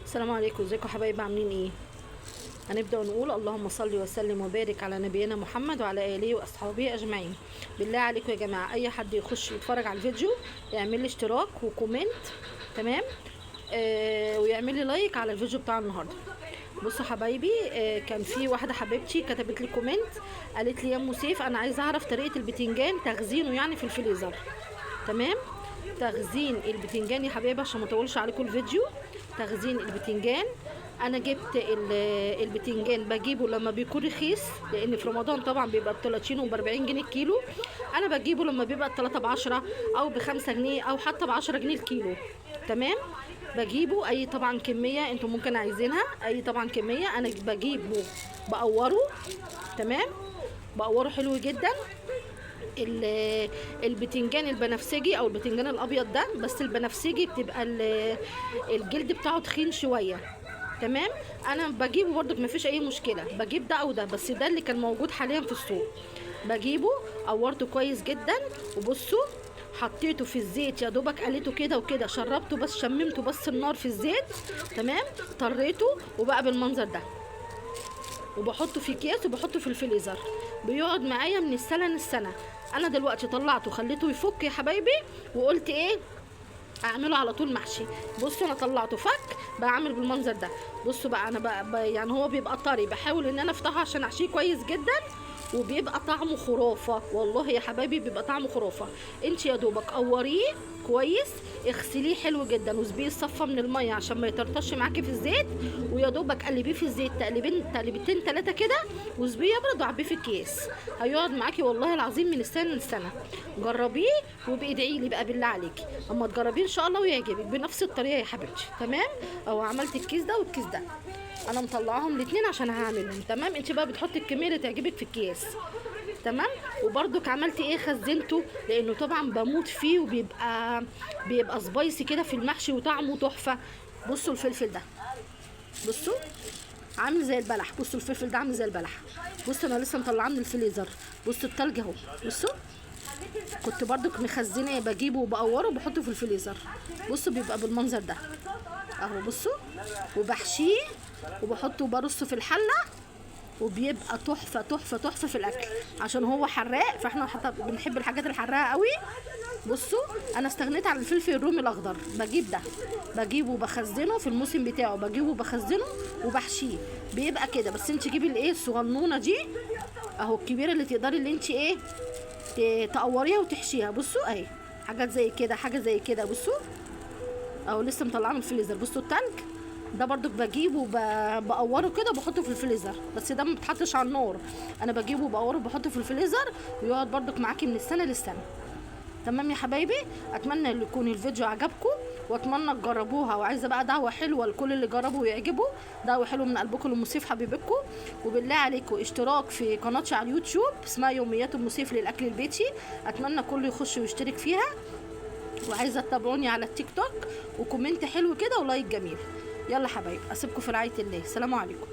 السلام عليكم، ازيكم يا حبايبي؟ عاملين ايه؟ هنبدا نقول اللهم صل وسلم وبارك على نبينا محمد وعلى اله واصحابه اجمعين. بالله عليكم يا جماعه، اي حد يخش يتفرج على الفيديو يعمل لي اشتراك وكومنت، تمام؟ ويعمل لي لايك على الفيديو بتاع النهارده. بصوا حبايبي، كان في واحده حبيبتي كتبت لي كومنت، قالت لي يا ام سيف انا عايزه اعرف طريقه البتنجان تخزينه يعني في الفريزر. تمام؟ تخزين البتنجان يا حبايبي عشان ما اطولش عليكم الفيديو. تخزين البتنجان، انا جبت البتنجان بجيبه لما بيكون رخيص، لان في رمضان طبعا بيبقى ب 30 وب 40 جنيه الكيلو. انا بجيبه لما بيبقى التلاته ب 10 او ب 5 جنيه او حتى ب 10 جنيه الكيلو. تمام؟ بجيبه اي طبعا كميه انتم ممكن عايزينها، اي طبعا كميه. انا بجيبه بقوره، تمام؟ بقوره حلو جدا. البتنجان البنفسجي او البتنجان الابيض ده، بس البنفسجي بتبقى الجلد بتاعه تخين شويه. تمام؟ انا بجيبه برضك مفيش اي مشكله، بجيب ده او ده، بس ده اللي كان موجود حاليا في السوق. بجيبه قورته كويس جدا، وبصوا حطيته في الزيت يا دوبك قليته كده وكده، شربته بس، شممته بس النار في الزيت. تمام؟ طريته وبقى بالمنظر ده، وبحطه في اكياس وبحطه في الفريزر، بيقعد معايا من السنه للسنه. انا دلوقتي طلعته خليته يفك يا حبايبي، وقلت ايه اعمله على طول محشي. بصوا انا طلعته فك بقى عامل بالمنظر ده. بصوا بقى انا بقى يعني هو بيبقى طري، بحاول ان انا افتحه عشان احشيه كويس جدا، وبيبقى طعمه خرافه والله يا حبايبي، بيبقى طعمه خرافه. انت يا دوبك قوريه كويس، اغسليه حلو جدا وسبيه الصفه من الميه عشان ما يطرطش معاكي في الزيت، ويا دوبك قلبيه في الزيت تقلبتين ثلاثه كده، وسبيه يبرد وعبيه في اكياس. هيقعد معاكي والله العظيم من السنه للسنه. جربيه وبادعي لي بقى بالله عليكي اما تجربيه ان شاء الله ويعجبك بنفس الطريقه يا حبيبتي. تمام؟ او عملت الكيس ده والكيس ده، انا مطلعاهم الاثنين عشان هعملهم. تمام؟ انت بقى بتحطي الكميه اللي تعجبك في الكيس. تمام؟ وبرضك عملت ايه، خزنته، لانه طبعا بموت فيه، بيبقى سبايسي كده في المحشي وطعمه تحفه. بصوا الفلفل ده، بصوا عامل زي البلح. بصوا الفلفل ده عامل زي البلح. بصوا انا لسه مطلعاه من الفريزر، بصوا التلج اهو. بصوا كنت برضك مخزنه، بجيبه وبقوره وبحطه في الفريزر. بصوا بيبقى بالمنظر ده اهو. بصوا وبحشيه وبحطه برصه في الحله، وبيبقى تحفه تحفه تحفه في الاكل، عشان هو حراق، فاحنا حتى بنحب الحاجات الحراقه قوي. بصوا انا استغنيت عن الفلفل الرومي الاخضر، بجيب ده بجيبه وبخزنه في الموسم بتاعه، بجيبه وبخزنه وبحشيه، بيبقى كده. بس انت جيبي الايه الصغنونه دي اهو، الكبيره اللي تقدري اللي انت ايه تقوريها وتحشيها. بصوا اهي حاجات زي كده، حاجه زي كده. بصوا اهو لسه مطلعاه من الفريزر. بصوا التلج ده برضك بجيبه بقوره كده وبحطه في الفريزر، بس ده ما بتحطش على النار. انا بجيبه وبقوره وبحطه في الفريزر، ويقعد برضك معاكي من السنه للسنه. تمام يا حبايبي؟ اتمنى ان يكون الفيديو عجبكم، واتمنى تجربوها. وعايزه بقى دعوه حلوه لكل اللي جربوا ويعجبوا، دعوه حلوه من قلبكم لام سيف حبيبتكم. وبالله عليكم اشتراك في قناتي على اليوتيوب اسمها يوميات ام سيف للاكل البيتي، اتمنى كله يخش ويشترك فيها. وعايزه تتابعوني على التيك توك، وكومنت حلو كده ولايك جميل. يلا حبايب، اسيبكم في رعايه الله، سلام عليكم.